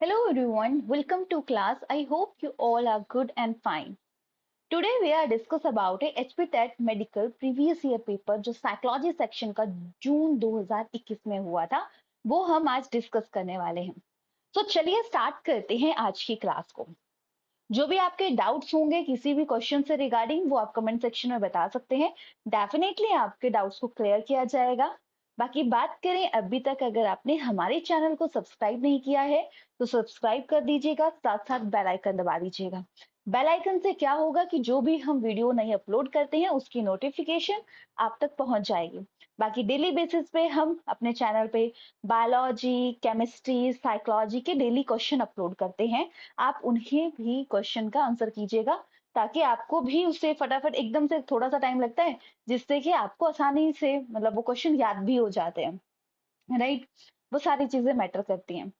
Hello everyone, welcome to class. I hope you all are good and fine. Today we are discuss about a HP TET medical previous year paper जो psychology section का June 2021 में हुआ था, वो हम आज discuss करने वाले हैं। तो चलिए स्टार्ट करते हैं आज की क्लास को। जो भी आपके डाउट्स होंगे किसी भी क्वेश्चन से रिगार्डिंग वो आप कमेंट सेक्शन में बता सकते हैं। डेफिनेटली आपके डाउट्स को क्लियर किया जाएगा। बाकी बात करें अभी तक अगर आपने हमारे चैनल को सब्सक्राइब नहीं किया है तो सब्सक्राइब कर दीजिएगा, साथ साथ बेल आइकन दबा दीजिएगा। बेल आइकन से क्या होगा कि जो भी हम वीडियो नहीं अपलोड करते हैं उसकी नोटिफिकेशन आप तक पहुंच जाएगी। बाकी डेली बेसिस पे हम अपने चैनल पे बायोलॉजी, केमिस्ट्री, साइकोलॉजी के डेली क्वेश्चन अपलोड करते हैं। आप उन्हें भी क्वेश्चन का आंसर कीजिएगा ताकि आपको भी उससे फटाफट एकदम से थोड़ा सा टाइम लगता है जिससे कि आपको आसानी से मतलब वो क्वेश्चन याद भी हो जाते हैं, राइट। वो सारी चीजें मैटर करती हैं।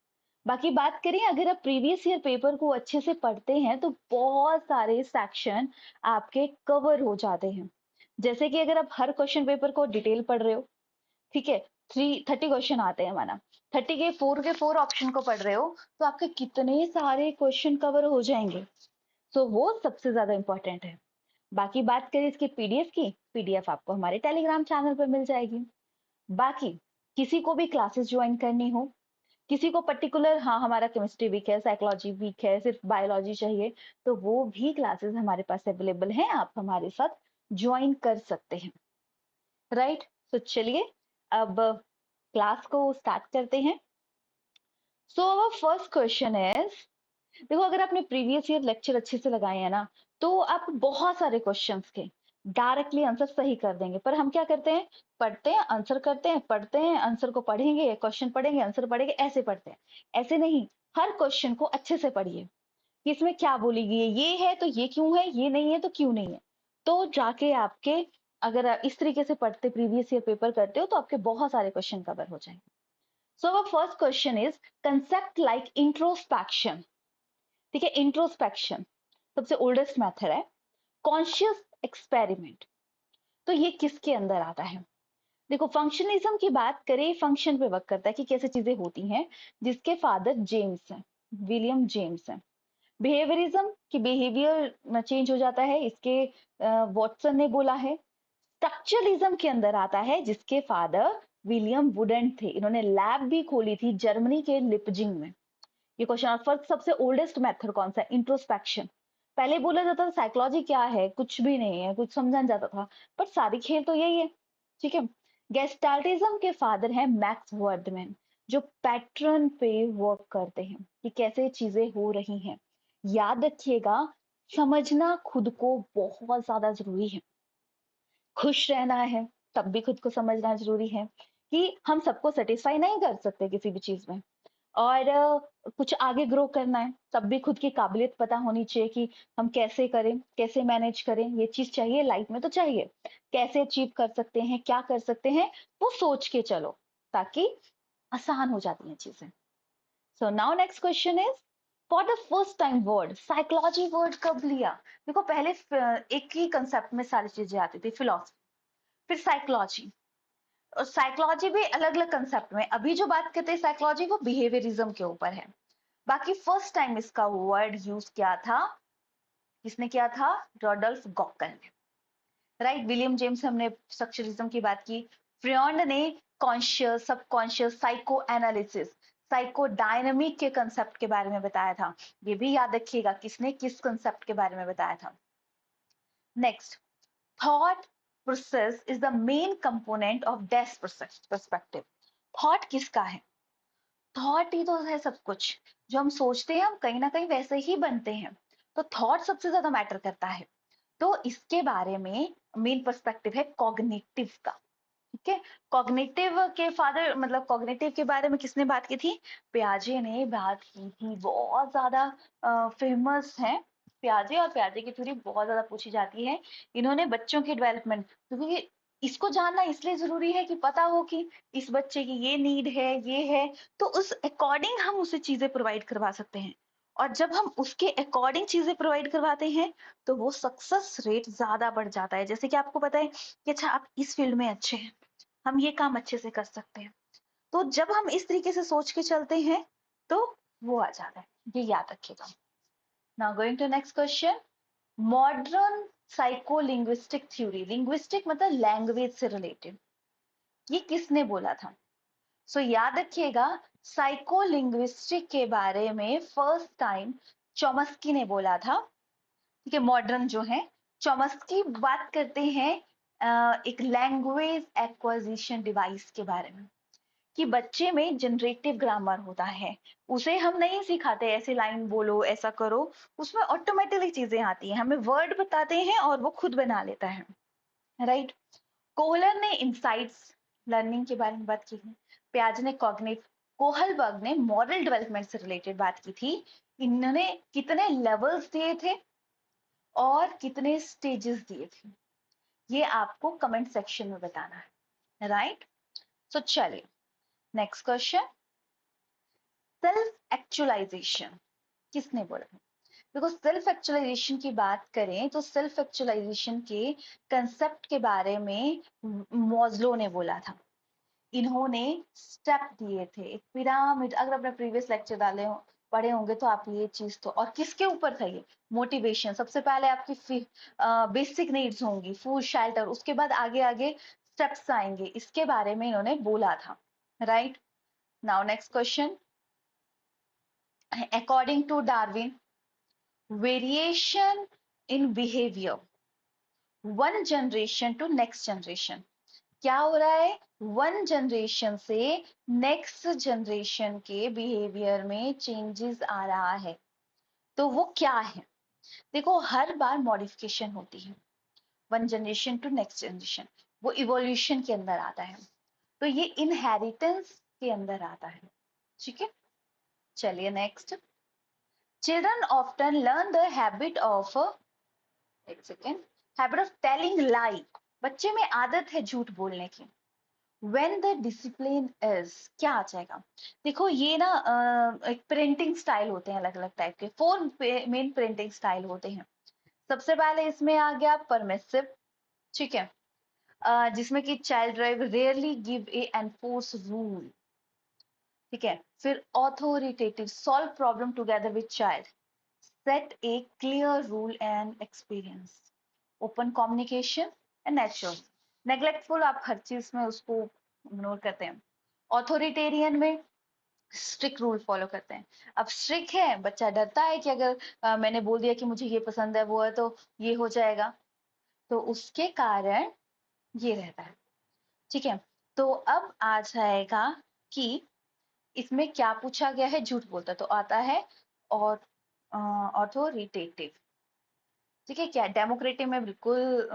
बाकी बात करें अगर आप प्रीवियस ईयर पेपर को अच्छे से पढ़ते हैं तो बहुत सारे सेक्शन आपके कवर हो जाते हैं। जैसे कि अगर आप हर क्वेश्चन पेपर को डिटेल पढ़ रहे हो, ठीक है, 30 क्वेश्चन आते हैं माना, 30 के फोर ऑप्शन को पढ़ रहे हो तो आपके कितने सारे क्वेश्चन कवर हो जाएंगे। सो वो सबसे ज्यादा इंपॉर्टेंट है। बाकी बात करें इसकी पीडीएफ की, पीडीएफ आपको हमारे टेलीग्राम चैनल पर मिल जाएगी। बाकी किसी को भी क्लासेस ज्वाइन करनी हो, किसी को पर्टिकुलर, हाँ हमारा केमिस्ट्री वीक है, साइकोलॉजी वीक है, सिर्फ बायोलॉजी चाहिए, तो वो भी क्लासेस हमारे पास अवेलेबल हैं, आप हमारे साथ ज्वाइन कर सकते हैं, राइट। तो चलिए अब क्लास को स्टार्ट करते हैं। सो अवर फर्स्ट क्वेश्चन इज, देखो अगर आपने प्रीवियस ईयर लेक्चर अच्छे से लगाए हैं ना तो आप बहुत सारे क्वेश्चंस के डायरेक्टली आंसर सही कर देंगे। पर हम क्या करते हैं, पढ़ते हैं आंसर करते हैं, पढ़ते हैं आंसर को पढ़ेंगे, क्वेश्चन पढ़ेंगे आंसर पढ़ेंगे, ऐसे पढ़ते हैं। ऐसे नहीं, हर क्वेश्चन को अच्छे से पढ़िए कि इसमें क्या बोली गई है, ये है तो ये क्यों है, ये नहीं है तो क्यों नहीं है। तो जाके आपके, अगर आप इस तरीके से पढ़ते प्रीवियस ईयर पेपर करते हो तो आपके बहुत सारे क्वेश्चन कवर हो जाएंगे। So our first question is concept like introspection. ठीक है, इंट्रोस्पेक्शन सबसे ओल्डेस्ट मेथड है। कॉन्शियस एक्सपेरिमेंट, तो ये किसके अंदर आता है। देखो फंक्शनलिज्म की बात करें, फंक्शन पे वर्क करता है कि कैसे चीजें होती हैं, जिसके फादर जेम्स हैं, विलियम जेम्स हैं। बिहेवियरिज्म की बिहेवियर चेंज हो जाता है, इसके वॉटसन ने बोला है। स्ट्रक्चरलिज्म के अंदर आता है जिसके फादर विलियम वुडेंट थे, इन्होंने लैब भी खोली थी जर्मनी के लिपजिंग में। ये क्वेश्चन फर्स्ट सबसे ओल्डेस्ट मेथड कौन सा है, इंट्रोस्पेक्शन। पहले बोला जाता था साइकोलॉजी क्या है, कुछ भी नहीं है, कुछ समझा नहीं जाता था, पर सारी खेल तो यही है, ठीक है। गेस्टाल्टिज्म के फादर हैं मैक्स वर्डमैन, जो पैटर्न पे वर्क करते हैं कि कैसे चीजें हो रही हैं। याद रखिएगा, समझना खुद को बहुत ज्यादा जरूरी है। खुश रहना है तब भी खुद को समझना जरूरी है कि हम सबको सेटिस्फाई नहीं कर सकते किसी भी चीज में। और कुछ आगे ग्रो करना है तब भी खुद की काबिलियत पता होनी चाहिए कि हम कैसे करें, कैसे मैनेज करें, ये चीज चाहिए लाइफ में तो चाहिए। कैसे अचीव कर सकते हैं, क्या कर सकते हैं, वो सोच के चलो ताकि आसान हो जाती हैं चीजें। So now next question is, for the first time word psychology word कब लिया। देखो पहले एक ही कंसेप्ट में सारी चीजें आती थी, फिलोसफी, फिर साइकोलॉजी, और साइकोलॉजी भी अलग अलग कंसेप्ट में। अभी जो बात करते हैं साइकोलॉजी वो बिहेवियरिज्म के ऊपर है। बाकी फर्स्ट टाइम इसका वर्ड यूज किया था, किसने किया था, रोडोल्फ गॉकल ने, राइट। विलियम जेम्स, हमने स्ट्रक्चरिज्म की बात की। फ्रियॉन्ड ने conscious, subconscious, psycho analysis, psycho dynamic के कंसेप्ट के बारे में बताया था। ये भी याद रखिएगा किसने किस कंसेप्ट के बारे में बताया था। Next, thought process is the main component of this perspective. Thought किसका है, थॉट ही तो है सब कुछ। जो हम सोचते हैं हम कहीं ना कहीं वैसे ही बनते हैं, तो थॉट सबसे ज्यादा मैटर करता है। तो इसके बारे में मेन पर्सपेक्टिव है कॉग्निटिव का, ठीक है। कॉग्निटिव के फादर, मतलब कॉग्निटिव के बारे में किसने बात की थी, पियाजे ने बात की थी। बहुत ज्यादा फेमस है पियाजे, और पियाजे की थ्योरी बहुत ज्यादा पूछी जाती है। इन्होंने बच्चों की डेवलपमेंट, क्योंकि इसको जानना इसलिए जरूरी है कि पता हो कि इस बच्चे की ये नीड है, ये है, तो उस अकॉर्डिंग हम उसे चीजें प्रोवाइड करवा सकते हैं। और जब हम उसके अकॉर्डिंग चीजें प्रोवाइड करवाते हैं तो वो सक्सेस रेट ज्यादा बढ़ जाता है। जैसे कि आपको पता है कि अच्छा आप इस फील्ड में अच्छे हैं, हम ये काम अच्छे से कर सकते हैं, तो जब हम इस तरीके से सोच के चलते हैं तो वो आ जाता है, ये याद रखिएगा। Now going to next question. Modern psycholinguistic theory, linguistic मतलब लैंग्वेज से रिलेटेड, ये किसने बोला था? सो याद रखिएगा, साइकोलिंग्विस्टिक के बारे में फर्स्ट टाइम चॉमस्की ने बोला था। ठीक है, मॉडर्न जो है, चॉमस्की बात करते हैं एक लैंग्वेज एक्वाजिशन डिवाइस के बारे में, कि बच्चे में जनरेटिव ग्रामर होता है, उसे हम नहीं सिखाते ऐसे लाइन बोलो ऐसा करो, उसमें ऑटोमेटिकली चीजें आती हैं, हमें वर्ड बताते हैं और वो खुद बना लेता है, राइट। कोहलर ने इंसाइट्स लर्निंग के बारे में बात की है, प्याज ने कॉग्निटिव, कोहलबर्ग ने मॉरल डेवलपमेंट से रिलेटेड बात की थी। इन्होंने कितने लेवल्स दिए थे और कितने स्टेजेस दिए थे, ये आपको कमेंट सेक्शन में बताना है, राइट। सो चलिए नेक्स्ट क्वेश्चन। सेल्फ एक्चुअलाइजेशन किसने बोला? देखो, सेल्फ एक्चुअलाइजेशन की बात करें तो सेल्फ एक्चुअलाइजेशन के कंसेप्ट के बारे में मॉज्लो ने बोला था। इन्होंने स्टेप दिए थे, एक पिरामिड, अगर अपने प्रीवियस लेक्चर डाले हो, पढ़े होंगे तो आप ये चीज तो, और किसके ऊपर था ये? मोटिवेशन, सबसे पहले आपकी बेसिक नीड्स होंगी, फूड शेल्टर, उसके बाद आगे आगे स्टेप्स आएंगे, इसके बारे में इन्होंने बोला था, right. Now next question. According to Darwin, variation in behaviour, one generation to next generation, क्या हो रहा है? वन जनरेशन से नेक्स्ट जनरेशन के बिहेवियर में चेंजेस आ रहा है, तो वो क्या है? देखो, हर बार मॉडिफिकेशन होती है, one generation to next generation, वो इवोल्यूशन के अंदर आता है, तो ये इनहेरिटेंस के अंदर आता है, ठीक है। चलिए next. Children often learn the habit of, एक second, habit of telling lie, बच्चे में आदत है झूठ बोलने की। When the discipline is, क्या आ जाएगा? देखो ये ना एक प्रिंटिंग स्टाइल होते हैं, अलग अलग टाइप के, 4 मेन प्रिंटिंग स्टाइल होते हैं। सबसे पहले इसमें आ गया परमिसिव, ठीक है, जिसमें कि child drive rarely give a enforce rule, ठीक है। फिर authoritative, solve problem together with child, set a clear rule and experience, open communication and natural. Neglectful, आप हर चीज में उसको इग्नोर करते हैं। ऑथोरिटेरियन में स्ट्रिक्ट रूल फॉलो करते हैं। अब स्ट्रिक्ट है, बच्चा डरता है कि अगर मैंने बोल दिया कि मुझे ये पसंद है वो है तो ये हो जाएगा, तो उसके कारण ये रहता है, ठीक है। तो अब आ जाएगा कि इसमें क्या पूछा गया है, झूठ बोलता, तो आता है और ऑथोरिटेटिव, ठीक है। क्या डेमोक्रेटिक में बिल्कुल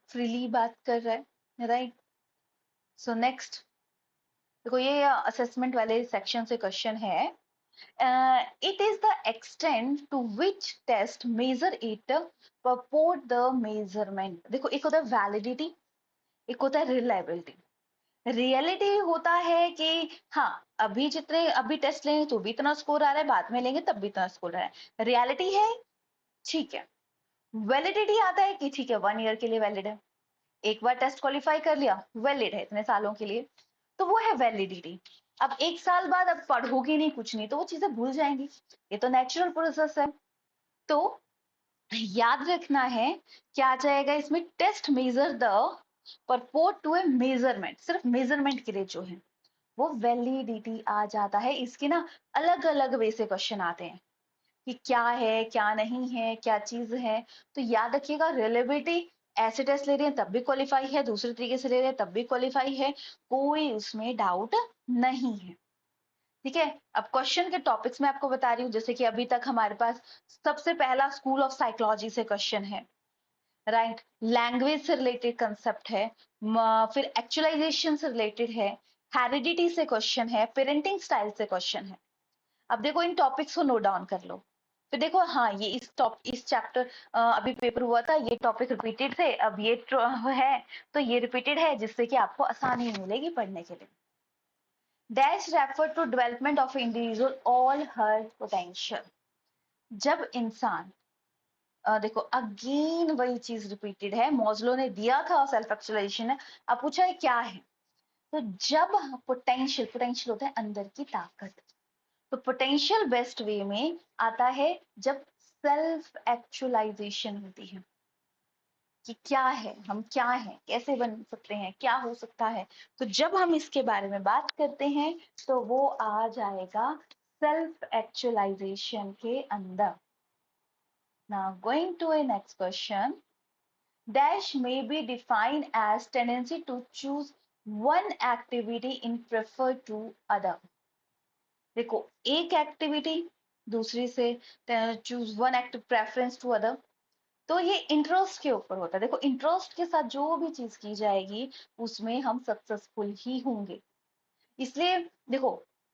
फ्रीली बात कर रहा है, राइट। सो नेक्स्ट, देखो ये असेसमेंट वाले सेक्शन से क्वेश्चन है। It is the extent to which test measure it purport the measurement. देखो, एक होता है वैलिडिटी, एक होता है रिलायबिलिटी। रियलिटी होता है कि हाँ, अभी जितने अभी टेस्ट लेंगे तो भी इतना स्कोर आ रहा है, बाद में लेंगे तब भी इतना स्कोर आ रहा है, रियलिटी है, ठीक है। वैलिडिटी आता है कि ठीक है, 1 ईयर के लिए वैलिड है, एक बार टेस्ट क्वालिफाई कर लिया, वैलिड है इतने सालों के लिए, तो वो है वैलिडिटी। अब 1 साल बाद अब पढ़ोगे नहीं कुछ नहीं तो वो चीजें भूल जाएंगी, ये तो नेचुरल प्रोसेस है। तो याद रखना है, क्या आ जाएगा इसमें? Test measure the purport to a measurement, सिर्फ मेजरमेंट के लिए जो है वो वैलिडिटी आ जाता है। इसके ना अलग अलग वे से क्वेश्चन आते हैं कि क्या है क्या नहीं है, क्या चीज है। तो याद रखिएगा, रिलेबिलिटी, ऐसे टेस्ट ले रहे हैं तब भी क्वालिफाई है, दूसरे तरीके से ले रहे हैं तब भी क्वालिफाई है, कोई उसमें डाउट नहीं है, ठीक है। अब क्वेश्चन के टॉपिक्स में आपको बता रही हूँ, जैसे कि अभी तक हमारे पास सबसे पहला स्कूल ऑफ साइकोलॉजी से क्वेश्चन है, राइट। लैंग्वेज से रिलेटेड कंसेप्ट है, फिर एक्चुअलाइजेशन से रिलेटेड है, हेरिडिटी से क्वेश्चन है, पेरेंटिंग स्टाइल से क्वेश्चन है। अब देखो, इन टॉपिक्स को नोट डाउन कर लो, फिर देखो हाँ ये इस चैप्टर अभी पेपर हुआ था, ये टॉपिक रिपीटेड थे, अब ये है तो ये रिपीटेड है, जिससे कि आपको आसानी मिलेगी पढ़ने के लिए। Dash refer to development of individual all her potential. जब इंसान, देखो अगेन वही चीज रिपीटेड है, मॉज्लो ने दिया था सेल्फ एक्चुअलाइजेशन है, अब पूछा है क्या है, तो जब पोटेंशियल, पोटेंशियल होता है अंदर की ताकत, तो पोटेंशियल बेस्ट वे में आता है जब सेल्फ एक्चुअलाइजेशन होती है कि क्या है, हम क्या हैं, कैसे बन सकते हैं, क्या हो सकता है। तो जब हम इसके बारे में बात करते हैं तो वो आ जाएगा सेल्फ एक्चुअलाइजेशन के अंदर। Now going to a next question. Dash may be defined as tendency to choose one activity in prefer to other. देखो, एक एक्टिविटी दूसरी से choose one active preference to other, तो ये इंटरेस्ट के ऊपर होता है। देखो, इंटरेस्ट के साथ जो भी चीज की जाएगी उसमें हम सक्सेसफुल ही होंगे। इसलिए देखो,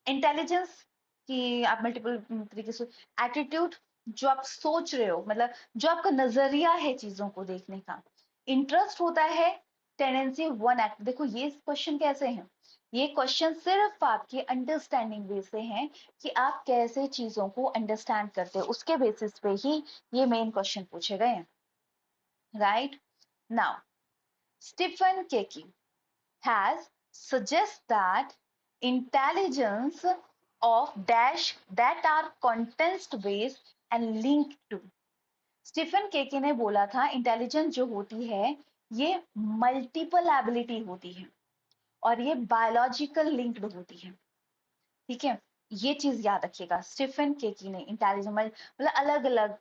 इंटेलिजेंस की आप मल्टीपल तरीके से, एटीट्यूड जो आप सोच रहे हो, मतलब जो आपका नजरिया है चीजों को देखने का, इंटरेस्ट होता है टेंडेंसी वन एक्ट। देखो, ये क्वेश्चन कैसे हैं, ये क्वेश्चन सिर्फ आपके अंडरस्टैंडिंग बेस से हैं कि आप कैसे चीजों को अंडरस्टैंड करते हो, उसके बेसिस पे ही ये मेन क्वेश्चन पूछे गए हैं। राइट नाउ, स्टीफन केकी has suggests that intelligence of dash that are context based and linked to। Stephen केके ने बोला था इंटेलिजेंस जो होती है ये मल्टीपल एबिलिटी होती है और ये बायोलॉजिकल लिंक्ड होती है। ठीक है, ये चीज याद रखिएगा। स्टीफन केकी ने इंटेलिजेंस मतलब अलग अलग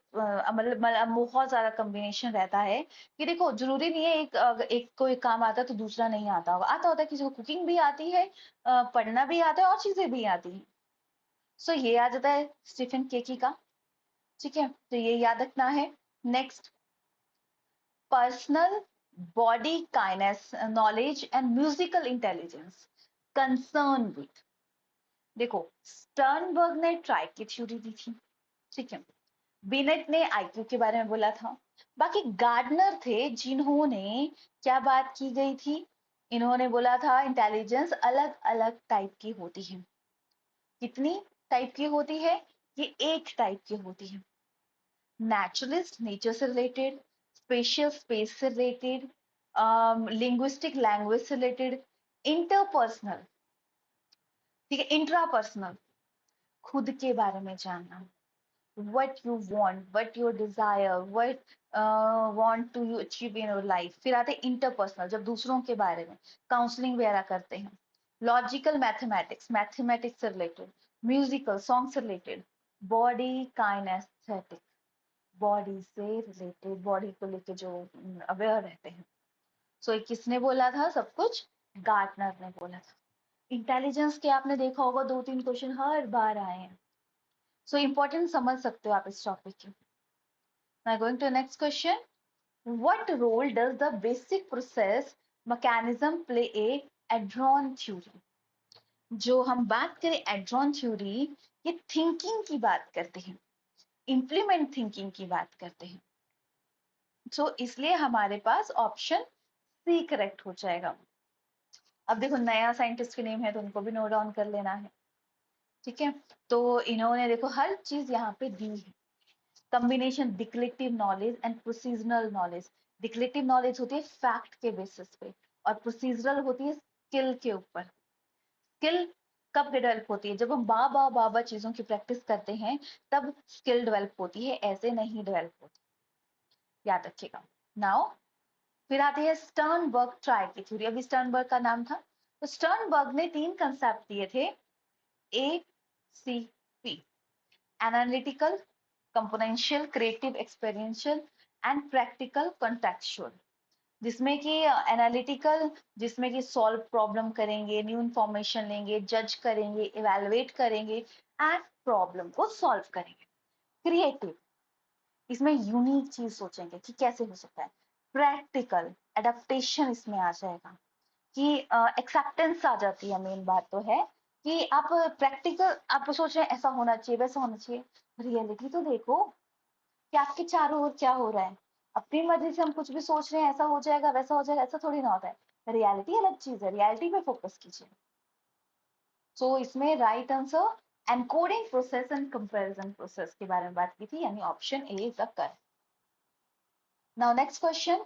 मतलब बहुत ज्यादा कॉम्बिनेशन रहता है कि देखो, जरूरी नहीं है एक कोई काम आता है तो दूसरा नहीं आता होगा, आता होता है किसी को कुकिंग भी आती है, पढ़ना भी आता है और चीजें भी आती हैं। सो ये आ जाता है स्टीफन केकी का। ठीक है, तो ये याद रखना है। Next, personal body kinase knowledge and musical intelligence concern with. देखो, स्टर्नबर्ग ने ट्राई की थ्योरी दी थी। ठीक है, बिनेट ने आईक्यू के बारे में बोला था। बाकी गार्डनर थे जिन्होंने क्या बात की गई थी, इन्होंने बोला था इंटेलिजेंस अलग अलग टाइप की होती है। कितनी टाइप की होती है? ये एक टाइप की होती है। नेचुरलिस्ट नेचर से रिलेटेड, स्पेशियल स्पेस से रिलेटेड, लिंग्विस्टिक लैंग्वेज से रिलेटेड, इंटरपर्सनल, ठीक है, इंट्रापर्सनल, खुद के बारे में जानना, what you want, what your desire, what want to you achieve in your life। फिर आते हैं इंटरपर्सनल, जब दूसरों के बारे में काउंसलिंग वगैरह करते हैं। लॉजिकल मैथमेटिक्स, मैथमेटिक्स से रिलेटेड। म्यूजिकल सॉन्ग से रिलेटेड। बॉडी काइनेस्थेटिक, बॉडी से रिलेटेड, बॉडी को लेके जो अवेयर रहते हैं। सो किसने बोला था सब कुछ? गार्टनर ने बोला था। इंटेलिजेंस के आपने देखा होगा दो तीन क्वेश्चन हर बार आए हैं। सो इंपॉर्टेंट समझ सकते हो आप इस टॉपिक की। Now going to the next question. What role does the basic process mechanism play a Adron theory? जो हम बात करें एड्रॉन थ्योरी, ये थिंकिंग की बात करते हैं, इम्प्लीमेंट थिंकिंग की बात करते हैं। सो इसलिए हमारे पास ऑप्शन सी करेक्ट हो जाएगा। अब देखो, नया साइंटिस्ट के नेम है तो उनको भी नोट डाउन कर लेना है। ठीक है, तो इन्होंने देखो हर चीज यहाँ पे दी है। Combination declarative knowledge and procedural knowledge. Declarative knowledge होती है फैक्ट के बेसिस पे और प्रोसीजरल होती है स्किल के ऊपर। स्किल कब डेवलप होती है? जब हम बाबा चीजों की प्रैक्टिस करते हैं तब स्किल डेवलप होती है, ऐसे नहीं डेवलप होती। याद रखिएगा। नाउ फिर आती है स्टर्नबर्ग ट्राई की थ्योरी। अभी स्टर्नबर्ग का नाम था, तो स्टर्नबर्ग ने तीन कंसेप्ट दिए थे, A C P. Analytical, componential, creative experiential and practical contextual. जिसमें कि एनालिटिकल, जिसमें कि सॉल्व प्रॉब्लम करेंगे, न्यू इंफॉर्मेशन लेंगे, जज करेंगे, इवेलुएट करेंगे एंड प्रॉब्लम को सॉल्व करेंगे। क्रिएटिव, इसमें यूनिक चीज सोचेंगे कि कैसे हो सकता है। प्रैक्टिकल, एडेप्टेशन इसमें आ जाएगा कि एक्सेप्टेंस आ जाती है। मेन बात तो है कि आप प्रैक्टिकल, आप सोच रहे हैं ऐसा होना चाहिए वैसा होना चाहिए, रियलिटी तो देखो कि आपके चारों ओर क्या हो रहा है। अपनी मर्जी से हम कुछ भी सोच रहे हैं ऐसा हो जाएगा वैसा हो जाएगा, ऐसा थोड़ी ना होता है। रियलिटी अलग चीज है, रियलिटी पे फोकस कीजिए। सो इसमें right answer encoding process and comparison process के बारे में बात की थी, यानी option a is the correct. Now next question.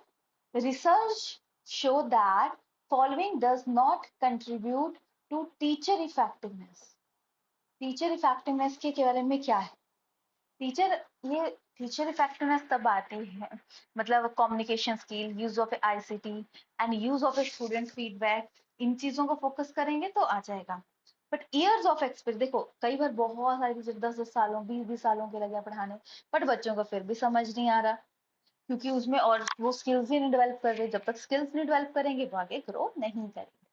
Research show that following does not contribute to teacher effectiveness. Teacher effectiveness के बारे में क्या है? टीचर ये टीचर इफेक्टिवनेस तब आती है, मतलब communication skill, use of ICT and use of student feedback, इन चीजों को फोकस करेंगे तो आ जाएगा। बट ईयर्स ऑफ एक्सपीरियंस, देखो कई बार बहुत सारे टीचर 10-10 सालों 20-20 सालों के लगे पढ़ाने, बट बच्चों को फिर भी समझ नहीं आ रहा, क्योंकि उसमें और वो स्किल्स ही नहीं डेवलप कर रहे। जब तक स्किल्स नहीं डेवलप करेंगे वो आगे ग्रो नहीं करेंगे।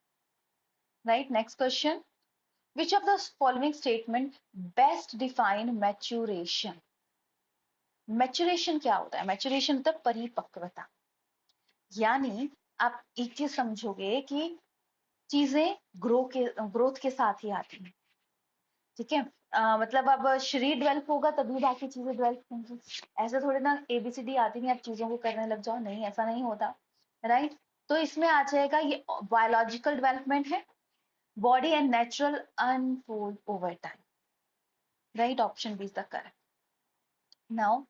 Right, next question, which of the following statement best define maturation? Maturation क्या होता है? मैच्योरेशन मतलब परिपक्वता, यानी आप एक चीज समझोगे कि चीजें ग्रोथ के साथ ही आती हैं, ठीक है। मतलब अब शरीर डेवलप होगा तभी बाकी चीजें डेवलप होंगी। ऐसे थोड़ी ना एबीसीडी आती नहीं आप चीजों को करने लग जाओ, नहीं ऐसा नहीं होता। राइट, तो इसमें आ जाएगा ये बायोलॉजिकल डेवलपमेंट है, body and natural unfold over time. Right, option B is the correct. Now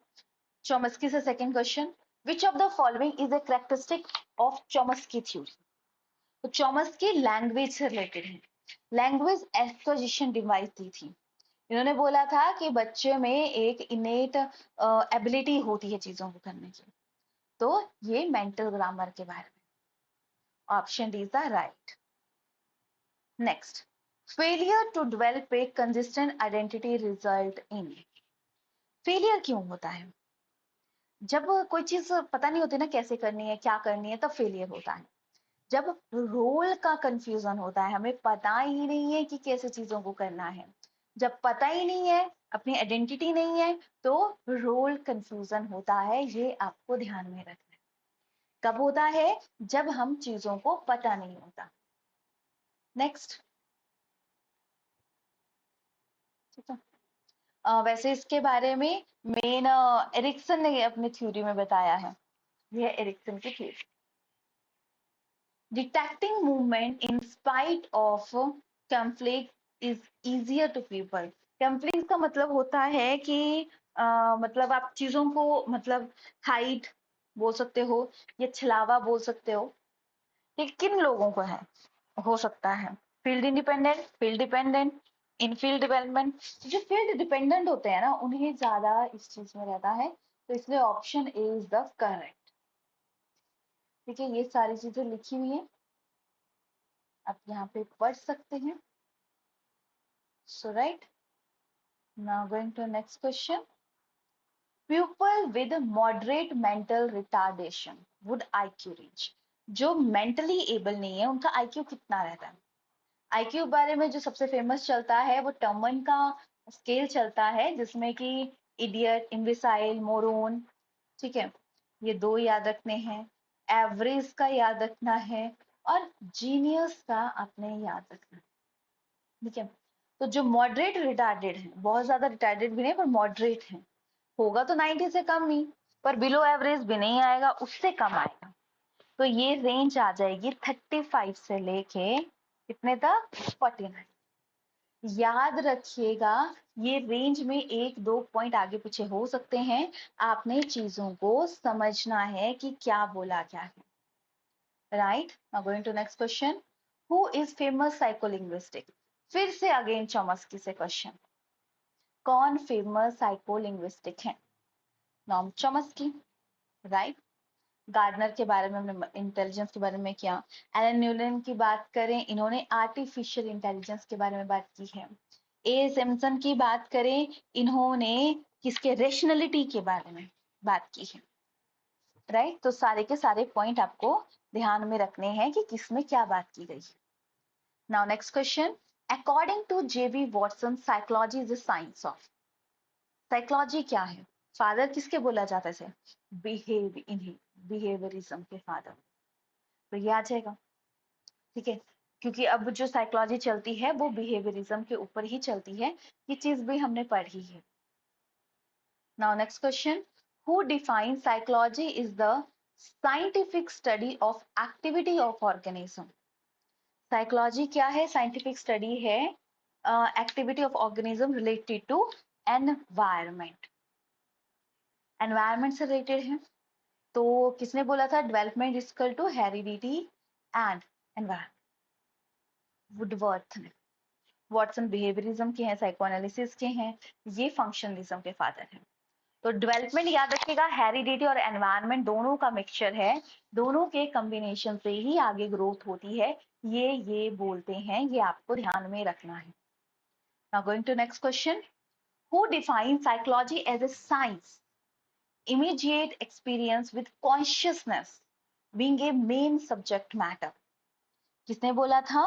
Chomsky से second question, which of the following is a characteristic of Chomsky theory? तो चॉमस्की लैंग्वेज से related है, language acquisition device दी थी। इन्होंने बोला था कि बच्चे में एक इनेट एबिलिटी होती है चीजों को करने की, तो ये मेंटल ग्रामर के बारे में, option d is the right. Next, failure to develop a consistent identity result in, failure क्यों होता है? जब कोई चीज पता नहीं होती ना कैसे करनी है क्या करनी है, तब फेलियर होता है। जब रोल का कंफ्यूजन होता है, हमें पता ही नहीं है कि कैसे चीजों को करना है, जब पता ही नहीं है, अपनी आइडेंटिटी नहीं है, तो रोल कंफ्यूजन होता है। ये आपको ध्यान में रखना है। कब होता है? जब हम चीजों को पता नहीं होता। नेक्स्ट, ठीक है। वैसे इसके बारे में मेन एरिक्सन ने अपनी थ्योरी में बताया है, यह एरिक्सन की theory. Detecting movement in spite of conflict is easier to people. Conflict का मतलब होता है कि मतलब आप चीजों को, मतलब हाइट बोल सकते हो या छलावा बोल सकते हो। ये किन लोगों को है, हो सकता है फील्ड इंडिपेंडेंट, फील्ड डिपेंडेंट, इन फील्ड डेवलपमेंट। जो फील्ड डिपेंडेंट होते हैं ना उन्हें ज्यादा इस चीज में रहता है, तो इसलिए option a is the correct. ठीक है, ये सारी चीजें लिखी हुई है, आप यहाँ पे पढ़ सकते हैं। So right, now going to next question. Pupil with moderate mental retardation would IQ reach. जो मेंटली एबल नहीं है उनका आईक्यू कितना रहता है? आईक्यू बारे में जो सबसे फेमस चलता है वो टर्मन का स्केल चलता है, जिसमें कि इडियट, इम्बिसाइल, मोरोन, ठीक है, ये दो याद रखने हैं। एवरेज का याद रखना है, और जीनियस का आपने याद रखना है। ठीक है, तो जो मॉडरेट रिटार्डेड है, बहुत ज्यादा रिटार्डेड भी नहीं पर मॉडरेट है, होगा तो 90 से कम ही, पर बिलो एवरेज भी नहीं आएगा, उससे कम आएगा। तो ये रेंज आ जाएगी 35 से लेके कितने तक? 49। याद रखिएगा, ये रेंज में एक दो पॉइंट आगे पीछे हो सकते हैं, आपने चीजों को समझना है कि क्या बोला क्या है। Right, now going to next question, who is famous psycholinguistic? फिर से अगेन चॉमस्की से क्वेश्चन, कौन फेमस साइकोलिंग्विस्टिक है? नॉम चॉमस्की, राइट। गार्डनर के बारे में हमने इंटेलिजेंस के बारे में किया। एलन न्यूलन की बात करें, इन्होंने आर्टिफिशियल इंटेलिजेंस के बारे में बात की है। ए सैमसन की बात करें, इन्होंने किसके, रेशनलिटी के बारे में बात की है। राइट, तो सारे के सारे पॉइंट आपको ध्यान में रखने हैं कि किसमें क्या बात की गई है। Now next question, according to JB Watson psychology is the science of, psychology क्या है? फादर किसके बोला जाता है? बिहेव इन्हीं, बिहेवियरिज्म के फादर, तो ये आ जाएगा। ठीक है, क्योंकि अब जो साइकोलॉजी चलती है वो बिहेवियरिज्म के ऊपर ही चलती है, ये चीज भी हमने पढ़ी है। Now next question, who define psychology is the scientific study of activity of organism? Psychology क्या है? साइंटिफिक स्टडी है activity of organism related to environment, environment से रिलेटेड है। तो किसने बोला था development is equal to heredity and environment? Woodworth ने, वॉटसन बिहेवियरिज्म के हैं, साइकोएनालिसिस के हैं, ये फंक्शनलिज्म के फादर हैं। तो डेवलपमेंट याद रखिएगा हेरिडिटी और एनवायरनमेंट दोनों का मिक्सचर है, दोनों के कॉम्बिनेशन से ही आगे ग्रोथ होती है, ये बोलते हैं, ये आपको ध्यान में रखना है। Now going to next question, who define psychology as a science immediate experience with consciousness being a main subject matter? किसने बोला था?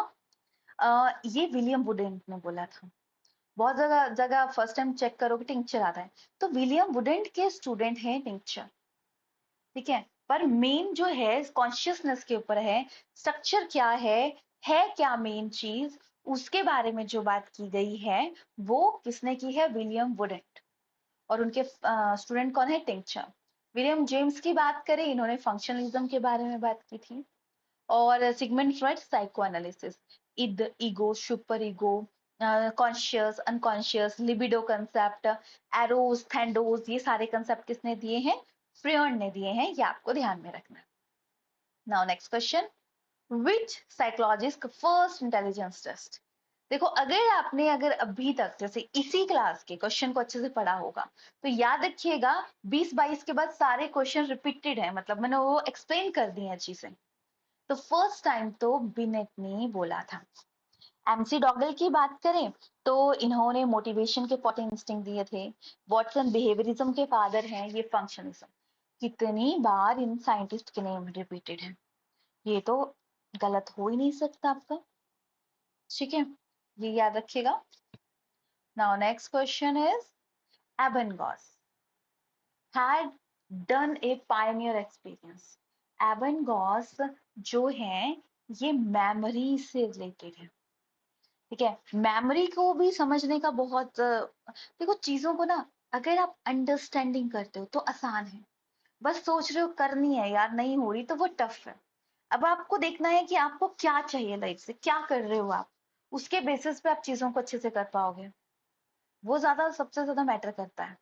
ये विलियम वुडेंट ने बोला था। बहुत जगह जगह फर्स्ट टाइम चेक करोगे टिंक्चर आता है, तो विलियम वुडेंट के स्टूडेंट हैं टिंक्चर, ठीक है। पर मेन जो है कॉन्शियसनेस के ऊपर है, स्ट्रक्चर क्या है क्या मेन चीज, उसके बारे में जो बात की गई है वो किसने की है? William wouldn't. और उनके स्टूडेंट कौन है? टिंक्चर। विलियम जेम्स की बात करें, इन्होंने फंक्शनलिज्म के बारे में बात की थी। और Sigmund Freud psycho analysis, id, ego, super ego, conscious, unconscious, libido concept, eros, thanatos, ये सारे कंसेप्ट किसने दिए हैं? फ्रॉइड ने दिए हैं, ये आपको ध्यान में रखना है। नाउ नेक्स्ट क्वेश्चन, विच साइकोलॉजिस्ट फर्स्ट इंटेलिजेंस टेस्ट? देखो अगर अभी तक जैसे इसी क्लास के क्वेश्चन को अच्छे से पढ़ा होगा तो याद रखिएगा 20-22 के बाद सारे क्वेश्चन रिपीटेड है, मतलब मैंने वो एक्सप्लेन कर दी है चीजें। तो फर्स्ट टाइम तो बिनेट ने बोला था। एमसी डॉगल की बात करें तो इन्होंने मोटिवेशन के 14 इंस्टिंक्ट दिए थे। वॉटसन बिहेवियरिज्म के फादर हैं, ये फंक्शनिज्म। कितनी बार इन साइंटिस्ट के नेम रिपीटेड है, ये तो गलत हो ही नहीं सकता आपका, ठीक है, ये याद रखिएगा। Now next question is, Ebbinghaus had done a pioneer experience. Ebbinghaus जो है ये मेमोरी से रिलेटेड है, ठीक है। मेमोरी को भी समझने का बहुत देखो चीजों को ना, अगर आप अंडरस्टैंडिंग करते हो तो आसान है, बस सोच रहे हो करनी है यार, नहीं हो रही तो वो टफ है। अब आपको देखना है कि आपको क्या चाहिए लाइफ से, क्या कर रहे हो आप, उसके बेसिस पे आप चीजों को अच्छे से कर पाओगे, वो ज्यादा सबसे ज्यादा मैटर करता है।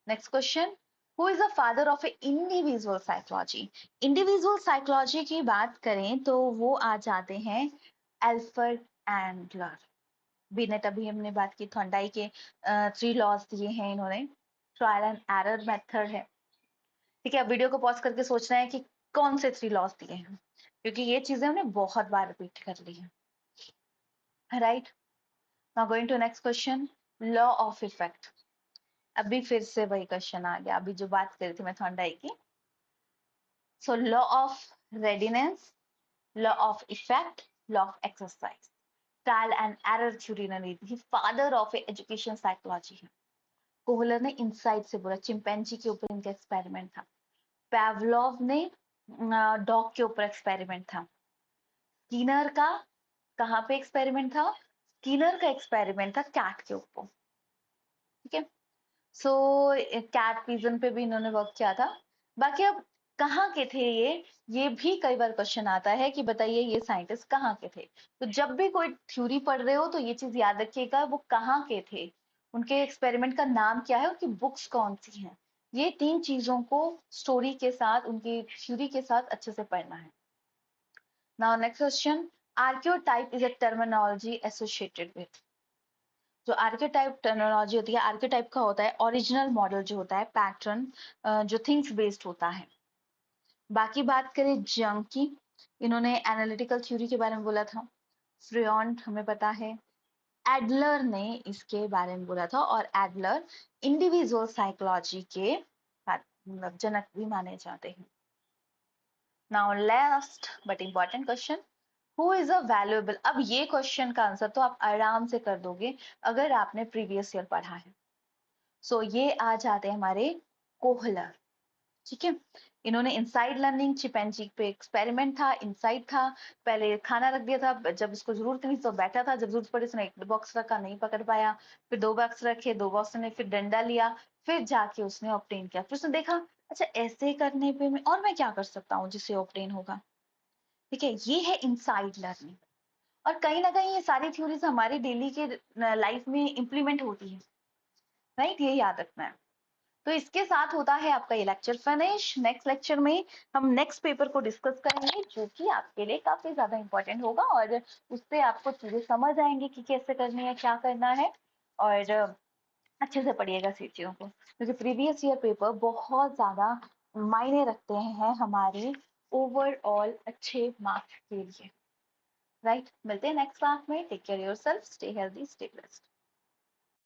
Next question, who is the father of A individual psychology? Individual psychology की बात करें तो वो आ जाते हैं एल्फ्रेड एंडलर। बिनेट अभी हमने बात की, थॉर्नडाइक के 3 लॉज दिए हैं इन्होंने, ट्रायल एंड एरर मेथड है, ठीक है। वीडियो को पॉज करके सोचना है कि कौन से 3 लॉज दिए हैं, क्योंकि ये चीजें हमने बहुत बार रिपीट कर ली है, right. Now going to next question, law of effect. अभी फिर से वही क्वेश्चन आ गया, अभी जो बात करी थी मैं थॉर्नडाइक की। So law of readiness, law of effect, law of exercise, trial and error theory ने दी थी, फादर ऑफ एजुकेशन साइकोलॉजी है। कोहलर ने इनसाइट से बोला, चिंपैंजी के ऊपर इनका एक्सपेरिमेंट था। पैवलोव ने डॉग के ऊपर एक्सपेरिमेंट था। स्किनर का कहाँ पे एक्सपेरिमेंट था? स्किनर का एक्सपेरिमेंट था कैट के ऊपर, ठीक है। सो कैट पिजन पे भी इन्होंने वर्क किया था। बाकी अब कहाँ के थे ये भी कई बार क्वेश्चन आता है कि बताइए ये साइंटिस्ट कहाँ के थे। तो जब भी कोई थ्योरी पढ़ रहे हो तो ये चीज याद रखिएगा, वो कहाँ के थे, उनके एक्सपेरिमेंट का नाम क्या है, उनकी बुक्स कौन सी हैं, ये 3 चीजों को स्टोरी के साथ, उनकी थ्योरी के साथ अच्छे से पढ़ना है। Now next question, archetype is a terminology associated with. जो आर्केटाइप टर्मिनोलॉजी होती है, आर्केटाइप का होता है ओरिजिनल मॉडल जो होता है, पैटर्न जो थिंग्स बेस्ड होता है। बाकी बात करें जंग की, इन्होंने एनालिटिकल थ्योरी के बारे में बोला था। फ्रियॉन हमें पता है, एडलर ने इसके बारे में बोला था, और एडलर इंडिविजुअल साइकोलॉजी के मतलब जनक भी माने जाते हैं। Now last but important question, who is a valuable? अब ये क्वेश्चन का आंसर तो आप आराम से कर दोगे अगर आपने प्रीवियस ईयर पढ़ा है। सो ये आ जाते हैं हमारे कोहलर, ठीक है। इन्होंने इनसाइड लर्निंग, चिंपैंजी पे एक्सपेरिमेंट था, इनसाइड था, पहले खाना रख दिया था, जब इसको जरूरत नहीं तो बैठा था, जब जरूरत पड़ी उसने एक बॉक्स रखा, नहीं पकड़ पाया, फिर 2 बॉक्स रखे, 2 बॉक्स ने फिर डंडा लिया, फिर जाके उसने ऑब्टेन किया, फिर उसने देखा अच्छा ऐसे करने पे मैं क्या कर सकता हूँ जिससे ऑब्टेन होगा, ठीक है। ये है इनसाइड लर्निंग। और कहीं ना कहीं ये सारी थ्योरीज हमारी डेली के लाइफ में इंप्लीमेंट होती है, राइट, ये याद रखना है। तो इसके साथ होता है आपका ये लेक्चर फिनिश। नेक्स्ट लेक्चर में हम नेक्स्ट पेपर को डिस्कस करेंगे जो कि आपके लिए काफी ज्यादा इंपॉर्टेंट होगा और उससे आपको चीजें समझ आएंगी कि कैसे करनी है, क्या करना है। और अच्छे से पढ़िएगा चीजों को, क्योंकि प्रीवियस ईयर पेपर बहुत ज्यादा मायने रखते हैं हमारे ओवरऑल अच्छे मार्क्स के लिए। राइट, मिलते हैं नेक्स्ट क्लास में। Take care yourself, stay healthy, stay blessed.